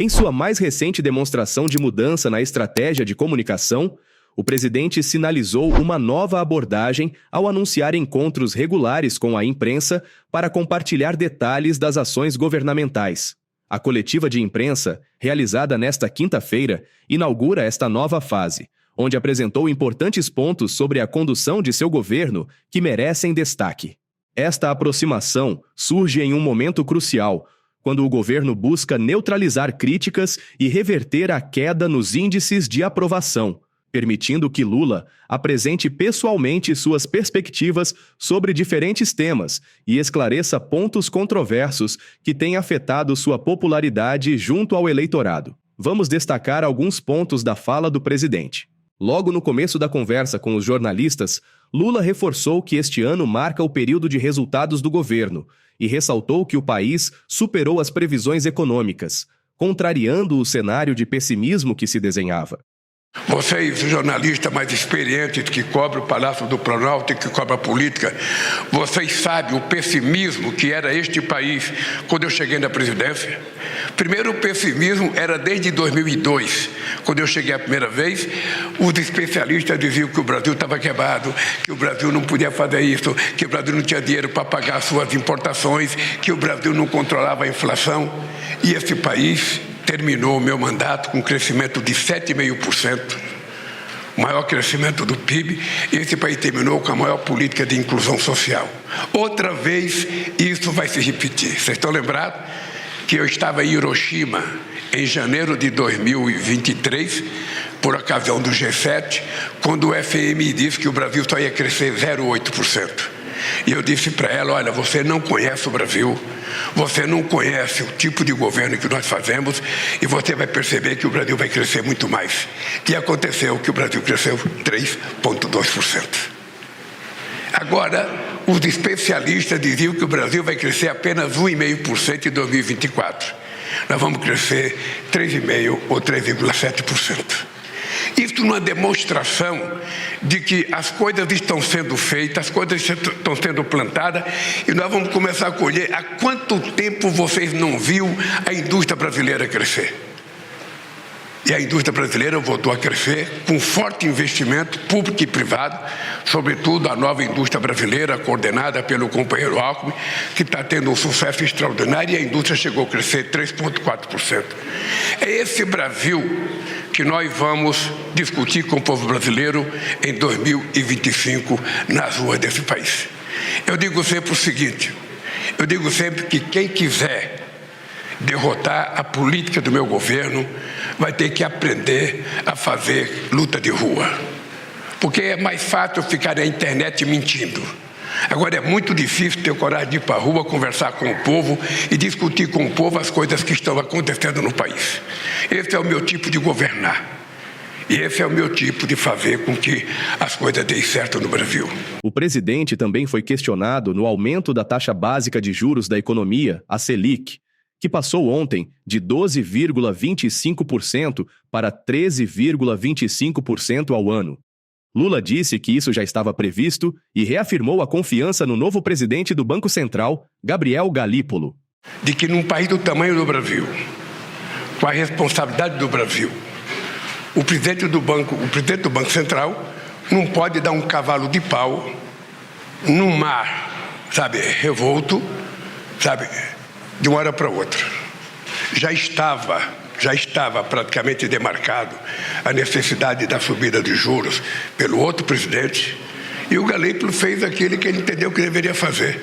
Em sua mais recente demonstração de mudança na estratégia de comunicação, o presidente sinalizou uma nova abordagem ao anunciar encontros regulares com a imprensa para compartilhar detalhes das ações governamentais. A coletiva de imprensa, realizada nesta quinta-feira, inaugura esta nova fase, onde apresentou importantes pontos sobre a condução de seu governo que merecem destaque. Esta aproximação surge em um momento crucial, quando o governo busca neutralizar críticas e reverter a queda nos índices de aprovação, permitindo que Lula apresente pessoalmente suas perspectivas sobre diferentes temas e esclareça pontos controversos que têm afetado sua popularidade junto ao eleitorado. Vamos destacar alguns pontos da fala do presidente. Logo no começo da conversa com os jornalistas, Lula reforçou que este ano marca o período de resultados do governo e ressaltou que o país superou as previsões econômicas, contrariando o cenário de pessimismo que se desenhava. Vocês, jornalistas mais experientes que cobrem o Palácio do Planalto e que cobrem a política, vocês sabem o pessimismo que era este país quando eu cheguei na presidência? Primeiro, o pessimismo era desde 2002, quando eu cheguei a primeira vez, os especialistas diziam que o Brasil estava quebrado, que o Brasil não podia fazer isso, que o Brasil não tinha dinheiro para pagar suas importações, que o Brasil não controlava a inflação. E esse país terminou o meu mandato com um crescimento de 7,5%, o maior crescimento do PIB, e esse país terminou com a maior política de inclusão social. Outra vez, isso vai se repetir. Vocês estão lembrados que eu estava em Hiroshima em janeiro de 2023, por ocasião do G7, quando o FMI disse que o Brasil só ia crescer 0,8%. E eu disse para ela, olha, você não conhece o Brasil, você não conhece o tipo de governo que nós fazemos e você vai perceber que o Brasil vai crescer muito mais. E aconteceu que o Brasil cresceu 3,2%. Agora, os especialistas diziam que o Brasil vai crescer apenas 1,5% em 2024. Nós vamos crescer 3,5% ou 3,7%. Isso numa demonstração de que as coisas estão sendo feitas, as coisas estão sendo plantadas e nós vamos começar a colher. Há quanto tempo vocês não viram a indústria brasileira crescer? E a indústria brasileira voltou a crescer com forte investimento público e privado, sobretudo a nova indústria brasileira, coordenada pelo companheiro Alckmin, que está tendo um sucesso extraordinário e a indústria chegou a crescer 3,4%. É esse Brasil que nós vamos discutir com o povo brasileiro em 2025 nas ruas desse país. Eu digo sempre o seguinte, eu digo sempre que quem quiser derrotar a política do meu governo vai ter que aprender a fazer luta de rua. Porque é mais fácil ficar na internet mentindo. Agora é muito difícil ter coragem de ir para a rua, conversar com o povo e discutir com o povo as coisas que estão acontecendo no país. Esse é o meu tipo de governar. E esse é o meu tipo de fazer com que as coisas deem certo no Brasil. O presidente também foi questionado no aumento da taxa básica de juros da economia, a Selic, que passou ontem de 12,25% para 13,25% ao ano. Lula disse que isso já estava previsto e reafirmou a confiança no novo presidente do Banco Central, Gabriel Galípolo. De que num país do tamanho do Brasil, com a responsabilidade do Brasil, o presidente do Banco Central não pode dar um cavalo de pau num mar, revolto, de uma hora para outra. Já estava praticamente demarcado a necessidade da subida de juros pelo outro presidente e o Galípolo fez aquilo que ele entendeu que deveria fazer.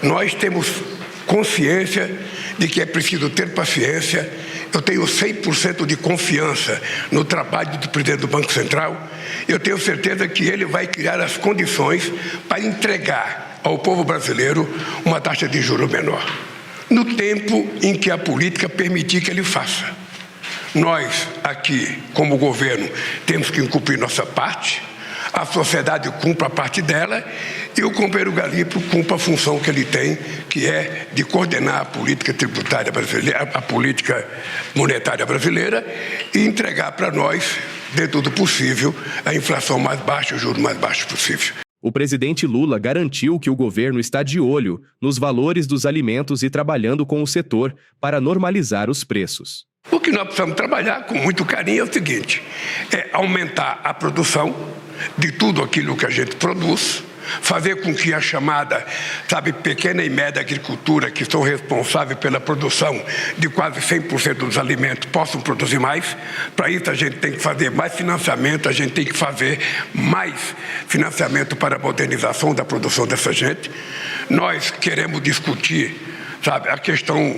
Nós temos consciência de que é preciso ter paciência. Eu tenho 100% de confiança no trabalho do presidente do Banco Central. Eu tenho certeza que ele vai criar as condições para entregar ao povo brasileiro uma taxa de juros menor, no tempo em que a política permitir que ele faça. Nós, aqui, como governo, temos que cumprir nossa parte, a sociedade cumpre a parte dela e o companheiro Galípolo cumpre a função que ele tem, que é de coordenar a política tributária brasileira, a política monetária brasileira e entregar para nós, dentro do possível, a inflação mais baixa, o juro mais baixo possível. O presidente Lula garantiu que o governo está de olho nos valores dos alimentos e trabalhando com o setor para normalizar os preços. O que nós precisamos trabalhar com muito carinho é o seguinte, é aumentar a produção de tudo aquilo que a gente produz, fazer com que a chamada, pequena e média agricultura, que são responsáveis pela produção de quase 100% dos alimentos, possam produzir mais. Para isso a gente tem que fazer mais financiamento, a gente tem que fazer mais financiamento para a modernização da produção dessa gente. Nós queremos discutir a questão,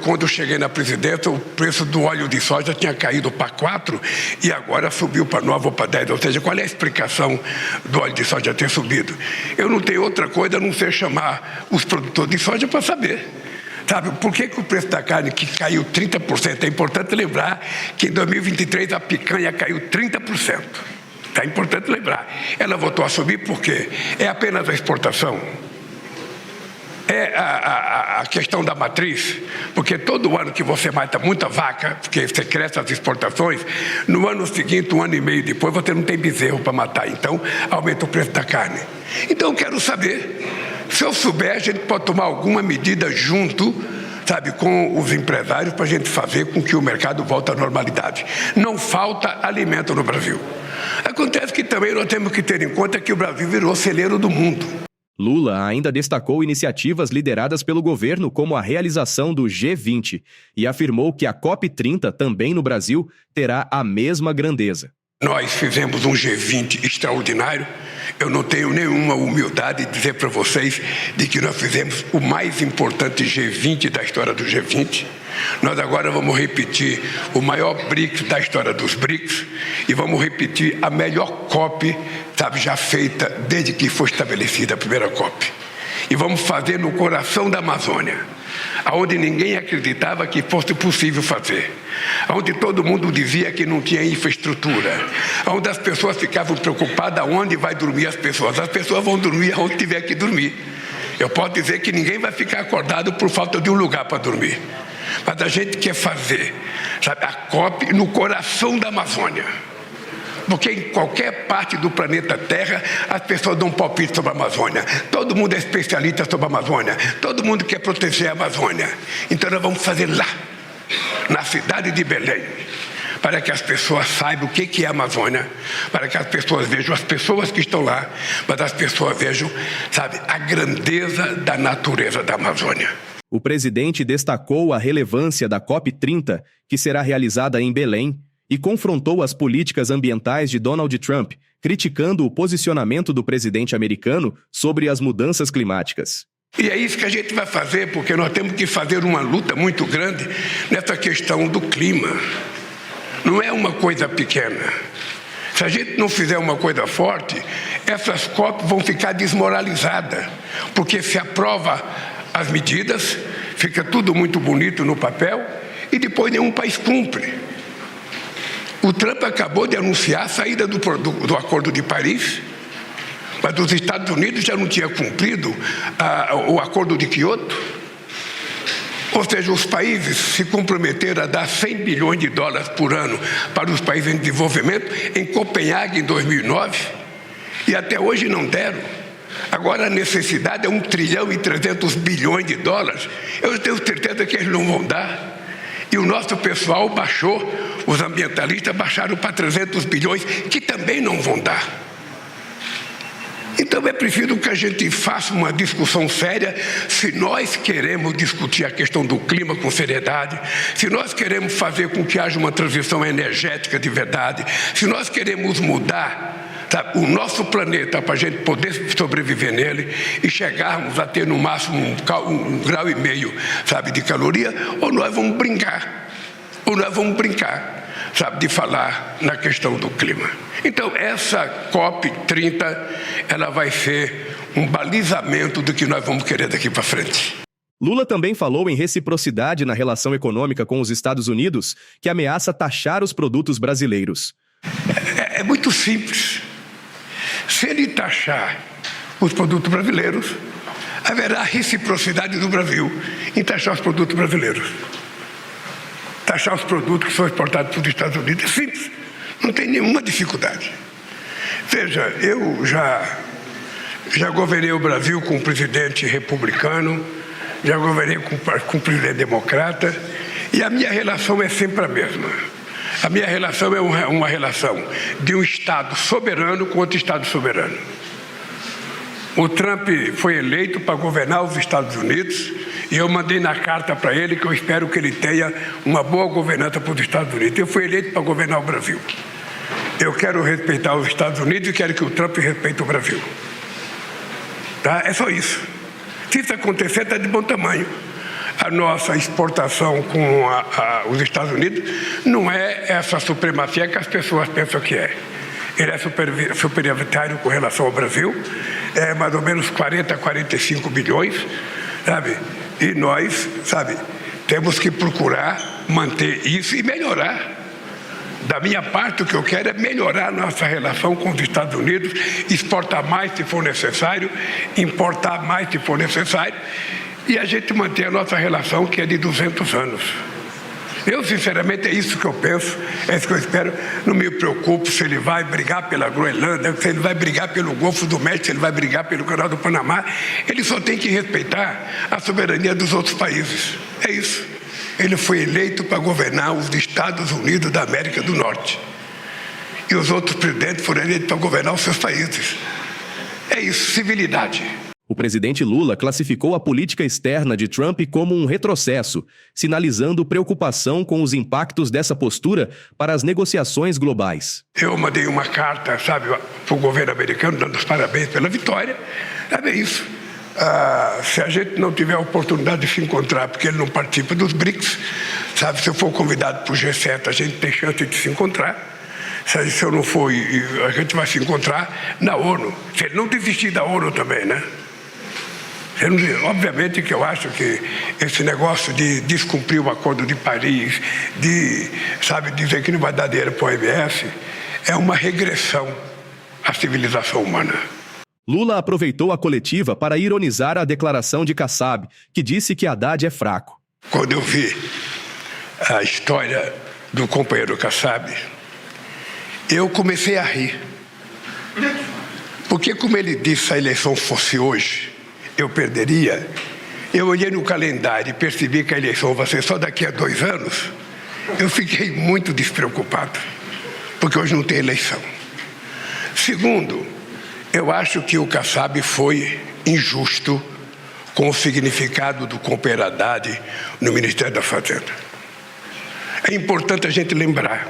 quando cheguei na presidência, o preço do óleo de soja tinha caído para 4 e agora subiu para 9 ou para 10. Ou seja, qual é a explicação do óleo de soja ter subido? Eu não tenho outra coisa a não ser chamar os produtores de soja para saber. Por que o preço da carne que caiu 30%? É importante lembrar que em 2023 a picanha caiu 30%. É importante lembrar. Ela voltou a subir porque é apenas a exportação. É a questão da matriz, porque todo ano que você mata muita vaca, porque você cresce as exportações, no ano seguinte, 1 ano e meio depois, você não tem bezerro para matar, então aumenta o preço da carne. Então eu quero saber, se eu souber, a gente pode tomar alguma medida junto, com os empresários para a gente fazer com que o mercado volte à normalidade. Não falta alimento no Brasil. Acontece que também nós temos que ter em conta que o Brasil virou celeiro do mundo. Lula ainda destacou iniciativas lideradas pelo governo como a realização do G20 e afirmou que a COP30 também no Brasil terá a mesma grandeza. Nós fizemos um G20 extraordinário. Eu não tenho nenhuma humildade de dizer para vocês de que nós fizemos o mais importante G20 da história do G20. Nós agora vamos repetir o maior BRICS da história dos BRICS e vamos repetir a melhor COP, já feita desde que foi estabelecida a primeira COP. E vamos fazer no coração da Amazônia, onde ninguém acreditava que fosse possível fazer, onde todo mundo dizia que não tinha infraestrutura, onde as pessoas ficavam preocupadas onde vai dormir as pessoas. As pessoas vão dormir onde tiver que dormir. Eu posso dizer que ninguém vai ficar acordado por falta de um lugar para dormir. Mas a gente quer fazer, a COP no coração da Amazônia. Porque em qualquer parte do planeta Terra, as pessoas dão um palpite sobre a Amazônia. Todo mundo é especialista sobre a Amazônia. Todo mundo quer proteger a Amazônia. Então nós vamos fazer lá, na cidade de Belém, para que as pessoas saibam o que é a Amazônia, para que as pessoas vejam as pessoas que estão lá, mas as pessoas vejam, a grandeza da natureza da Amazônia. O presidente destacou a relevância da COP30, que será realizada em Belém, e confrontou as políticas ambientais de Donald Trump, criticando o posicionamento do presidente americano sobre as mudanças climáticas. E é isso que a gente vai fazer, porque nós temos que fazer uma luta muito grande nessa questão do clima. Não é uma coisa pequena. Se a gente não fizer uma coisa forte, essas COP vão ficar desmoralizadas, porque se aprova as medidas, fica tudo muito bonito no papel e depois nenhum país cumpre. O Trump acabou de anunciar a saída do Acordo de Paris, mas os Estados Unidos já não tinham cumprido o Acordo de Kyoto. Ou seja, os países se comprometeram a dar 100 bilhões de dólares por ano para os países em desenvolvimento em Copenhague em 2009 e até hoje não deram. Agora a necessidade é 1 trilhão e 300 bilhões de dólares. Eu tenho certeza que eles não vão dar. E o nosso pessoal baixou, os ambientalistas baixaram para 300 bilhões, que também não vão dar. Então é preciso que a gente faça uma discussão séria se nós queremos discutir a questão do clima com seriedade, se nós queremos fazer com que haja uma transição energética de verdade, se nós queremos mudar o nosso planeta para a gente poder sobreviver nele e chegarmos a ter no máximo 1,5 grau de caloria, ou nós vamos brincar, de falar na questão do clima. Então essa COP30 ela vai ser um balizamento do que nós vamos querer daqui para frente. Lula também falou em reciprocidade na relação econômica com os Estados Unidos, que ameaça taxar os produtos brasileiros. É muito simples. Se ele taxar os produtos brasileiros, haverá reciprocidade do Brasil em taxar os produtos brasileiros. Taxar os produtos que são exportados para os Estados Unidos é simples, não tem nenhuma dificuldade. Veja, eu já governei o Brasil com um presidente republicano, já governei com um presidente democrata, E a minha relação é sempre a mesma. A minha relação é uma relação de um Estado soberano com outro Estado soberano. O Trump foi eleito para governar os Estados Unidos e eu mandei na carta para ele que eu espero que ele tenha uma boa governança para os Estados Unidos. Eu fui eleito para governar o Brasil. Eu quero respeitar os Estados Unidos e quero que o Trump respeite o Brasil. Tá? É só isso. Se isso acontecer, está de bom tamanho. A nossa exportação com os Estados Unidos não é essa supremacia que as pessoas pensam que é. Ele é superioritário com relação ao Brasil, é mais ou menos 40 a 45 bilhões, sabe? E nós, sabe, temos que procurar manter isso e melhorar. Da minha parte, o que eu quero é melhorar a nossa relação com os Estados Unidos, exportar mais se for necessário, importar mais se for necessário, e a gente manter a nossa relação, que é de 200 anos. Eu, sinceramente, é isso que eu penso, é isso que eu espero. Não me preocupo se ele vai brigar pela Groenlândia, se ele vai brigar pelo Golfo do México, se ele vai brigar pelo Canal do Panamá. Ele só tem que respeitar a soberania dos outros países. É isso. Ele foi eleito para governar os Estados Unidos da América do Norte. E os outros presidentes foram eleitos para governar os seus países. É isso, civilidade. O presidente Lula classificou a política externa de Trump como um retrocesso, sinalizando preocupação com os impactos dessa postura para as negociações globais. Eu mandei uma carta, sabe, para o governo americano, dando os parabéns pela vitória. É isso. Se a gente não tiver a oportunidade de se encontrar, porque ele não participa dos BRICS, sabe, se eu for convidado para o G7, a gente tem chance de se encontrar. Se eu não for, a gente vai se encontrar na ONU. Se ele não desistir da ONU também, né? Obviamente que eu acho que esse negócio de descumprir o Acordo de Paris, de, sabe, dizer que não vai dar dinheiro para o OMS, é uma regressão à civilização humana. Lula aproveitou a coletiva para ironizar a declaração de Kassab, que disse que Haddad é fraco. Quando eu vi a história do companheiro Kassab, eu comecei a rir. Porque, como ele disse, se a eleição fosse hoje, eu perderia. Eu olhei no calendário e percebi que a eleição vai ser só daqui a 2 anos. Eu fiquei muito despreocupado, porque hoje não tem eleição. Segundo, eu acho que o Kassab foi injusto com o significado do companheiro Haddad no Ministério da Fazenda. É importante a gente lembrar.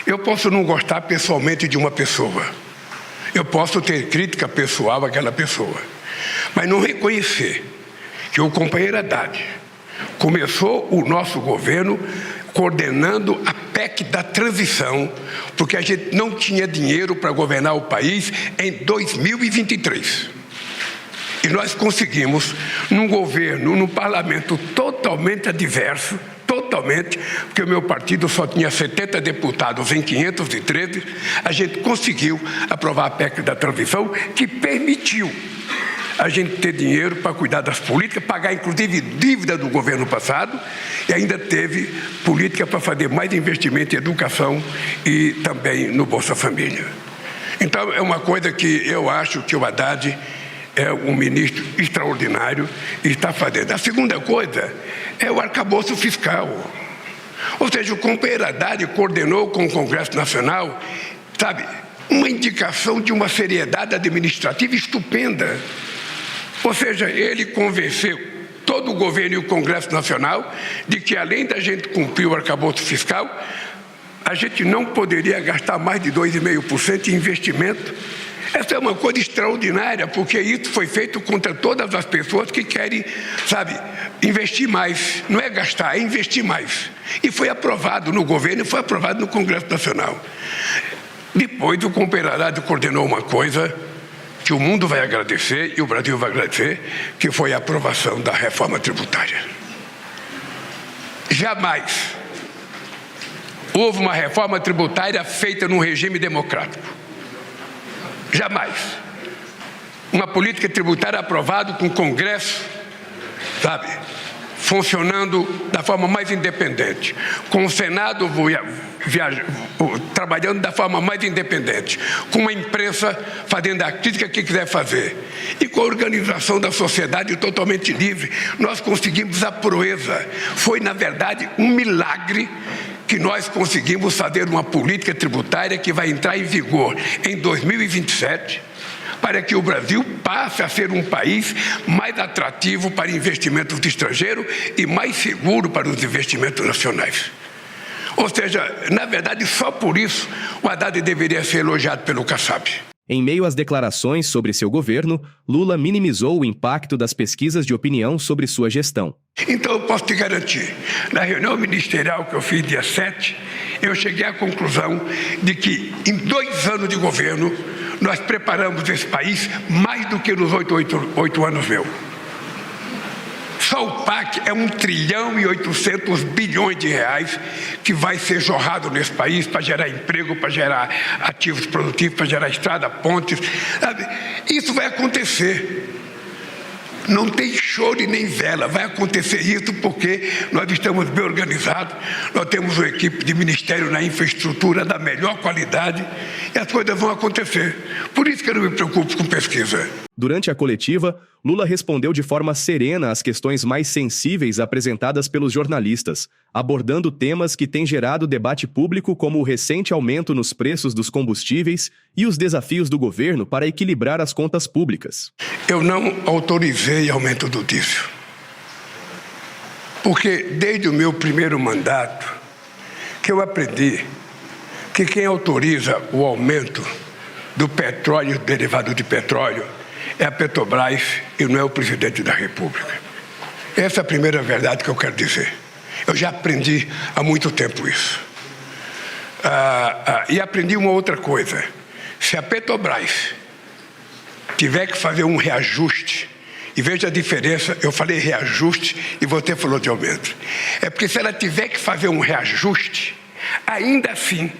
Eu posso não gostar pessoalmente de uma pessoa. Eu posso ter crítica pessoal àquela pessoa. Mas não reconhecer que o companheiro Haddad começou o nosso governo coordenando a PEC da transição, porque a gente não tinha dinheiro para governar o país em 2023. E nós conseguimos, num governo, num parlamento totalmente adverso, totalmente, porque o meu partido só tinha 70 deputados em 513, a gente conseguiu aprovar a PEC da transição, que permitiu a gente ter dinheiro para cuidar das políticas, pagar inclusive dívida do governo passado, e ainda teve política para fazer mais investimento em educação e também no Bolsa Família. Então é uma coisa que eu acho que o Haddad é um ministro extraordinário e está fazendo. A segunda coisa é o arcabouço fiscal. Ou seja, o companheiro Haddad coordenou com o Congresso Nacional, sabe, uma indicação de uma seriedade administrativa estupenda. Ou seja, ele convenceu todo o governo e o Congresso Nacional de que, além da gente cumprir o arcabouço fiscal, a gente não poderia gastar mais de 2,5% em investimento. Essa é uma coisa extraordinária, porque isso foi feito contra todas as pessoas que querem, sabe, investir mais. Não é gastar, é investir mais. E foi aprovado no governo e foi aprovado no Congresso Nacional. Depois, o companheiro Haddad coordenou uma coisa que o mundo vai agradecer e o Brasil vai agradecer, que foi a aprovação da reforma tributária. Jamais houve uma reforma tributária feita num regime democrático. Jamais. Uma política tributária aprovada com o Congresso, sabe, funcionando da forma mais independente, com o Senado trabalhando da forma mais independente, com a imprensa fazendo a crítica que quiser fazer e com a organização da sociedade totalmente livre, nós conseguimos a proeza. Foi, na verdade, um milagre que nós conseguimos fazer uma política tributária que vai entrar em vigor em 2027, para que o Brasil passe a ser um país mais atrativo para investimentos estrangeiros e mais seguro para os investimentos nacionais. Ou seja, na verdade, só por isso o Haddad deveria ser elogiado pelo Kassab. Em meio às declarações sobre seu governo, Lula minimizou o impacto das pesquisas de opinião sobre sua gestão. Então eu posso te garantir, na reunião ministerial que eu fiz dia 7, eu cheguei à conclusão de que em 2 anos de governo nós preparamos esse país mais do que nos 8 anos meus. Só o PAC é 1 trilhão e 800 bilhões de reais que vai ser jorrado nesse país para gerar emprego, para gerar ativos produtivos, para gerar estrada, pontes. Sabe? Isso vai acontecer. Não tem choro e nem vela, vai acontecer isso porque nós estamos bem organizados, nós temos uma equipe de ministério na infraestrutura da melhor qualidade e as coisas vão acontecer. Por isso que eu não me preocupo com pesquisa. Durante a coletiva, Lula respondeu de forma serena às questões mais sensíveis apresentadas pelos jornalistas, abordando temas que têm gerado debate público como o recente aumento nos preços dos combustíveis e os desafios do governo para equilibrar as contas públicas. Eu não autorizei aumento do diesel, porque desde o meu primeiro mandato que eu aprendi que quem autoriza o aumento do petróleo, derivado de petróleo, é a Petrobras e não é o presidente da República. Essa é a primeira verdade que eu quero dizer. Eu já aprendi há muito tempo isso. E aprendi uma outra coisa. Se a Petrobras tiver que fazer um reajuste, e veja a diferença, eu falei reajuste e você falou de aumento. É porque se ela tiver que fazer um reajuste, ainda assim,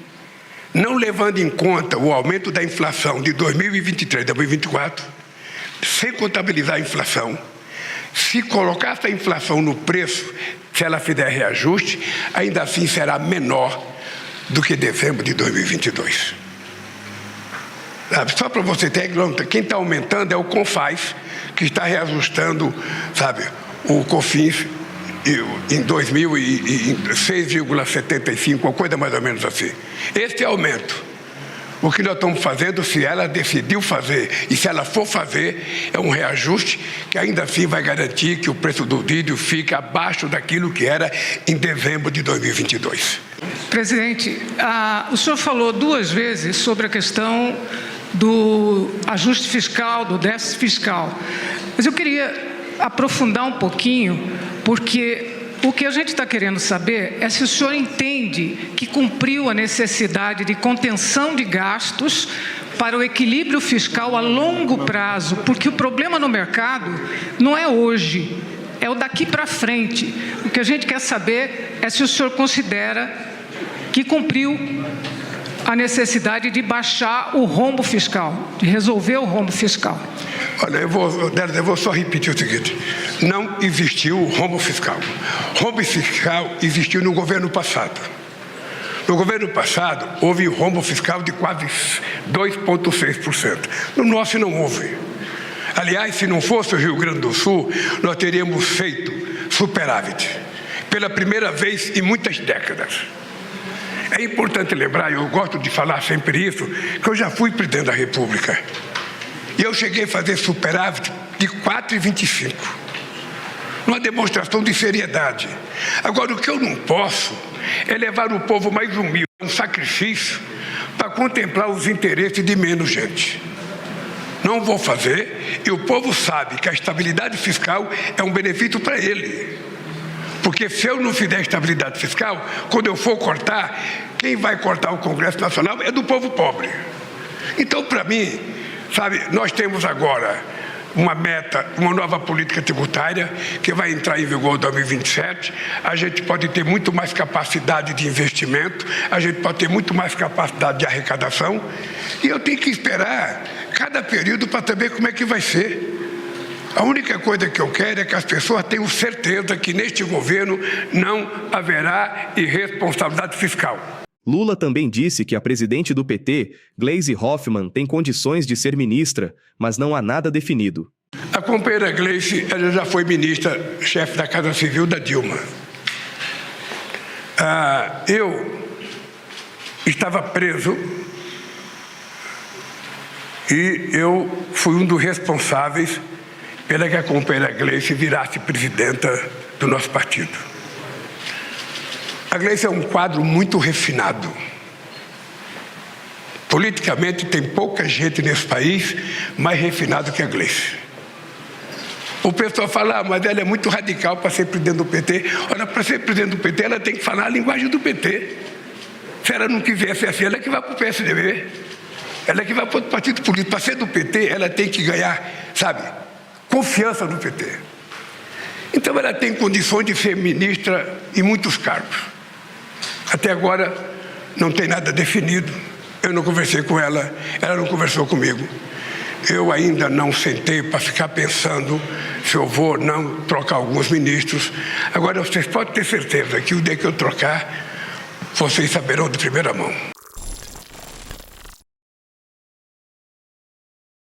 não levando em conta o aumento da inflação de 2023 a 2024, sem contabilizar a inflação, se colocar essa inflação no preço, se ela fizer reajuste, ainda assim será menor do que dezembro de 2022. Só para você ter ideia, quem está aumentando é o CONFAS, que está reajustando, o COFINS em 6,75, uma coisa mais ou menos assim. Este aumento, o que nós estamos fazendo, se ela decidiu fazer e se ela for fazer, é um reajuste que ainda assim vai garantir que o preço do diesel fique abaixo daquilo que era em dezembro de 2022. Presidente, o senhor falou 2 vezes sobre a questão do ajuste fiscal, do déficit fiscal. Mas eu queria aprofundar um pouquinho, porque o que a gente está querendo saber é se o senhor entende que cumpriu a necessidade de contenção de gastos para o equilíbrio fiscal a longo prazo, porque o problema no mercado não é hoje, é o daqui para frente. O que a gente quer saber é se o senhor considera que cumpriu a necessidade de baixar o rombo fiscal, de resolver o rombo fiscal. Olha, eu vou só repetir o seguinte: não existiu rombo fiscal. Rombo fiscal existiu no governo passado. No governo passado, houve rombo fiscal de quase 2,6%. No nosso não houve. Aliás, se não fosse o Rio Grande do Sul, nós teríamos feito superávit pela primeira vez em muitas décadas. É importante lembrar, eu gosto de falar sempre isso, que eu já fui presidente da República. E eu cheguei a fazer superávit de 4,25. Uma demonstração de seriedade. Agora, o que eu não posso é levar o povo mais humilde a um sacrifício para contemplar os interesses de menos gente. Não vou fazer, e o povo sabe que a estabilidade fiscal é um benefício para ele. Porque se eu não fizer estabilidade fiscal, quando eu for cortar, quem vai cortar o Congresso Nacional é do povo pobre. Então, para mim, nós temos agora uma meta, uma nova política tributária que vai entrar em vigor em 2027. A gente pode ter muito mais capacidade de investimento, a gente pode ter muito mais capacidade de arrecadação, e eu tenho que esperar cada período para saber como é que vai ser. A única coisa que eu quero é que as pessoas tenham certeza que neste governo não haverá irresponsabilidade fiscal. Lula também disse que a presidente do PT, Gleisi Hoffmann, tem condições de ser ministra, mas não há nada definido. A companheira Gleisi, ela já foi ministra, chefe da Casa Civil da Dilma. Eu estava preso e eu fui um dos responsáveis pela que a companheira Gleisi virasse presidenta do nosso partido. A Gleisi é um quadro muito refinado. Politicamente, tem pouca gente nesse país mais refinado que a Gleisi. O pessoal fala, mas ela é muito radical para ser presidente do PT. Olha, para ser presidente do PT, ela tem que falar a linguagem do PT. Se ela não quiser ser assim, ela é que vai para o PSDB. Ela é que vai para outro partido político. Para ser do PT, ela tem que ganhar, sabe, confiança no PT. Então, ela tem condições de ser ministra em muitos cargos. Até agora, não tem nada definido. Eu não conversei com ela, ela não conversou comigo. Eu ainda não sentei para ficar pensando se eu vou ou não trocar alguns ministros. Agora, vocês podem ter certeza que o dia que eu trocar, vocês saberão de primeira mão.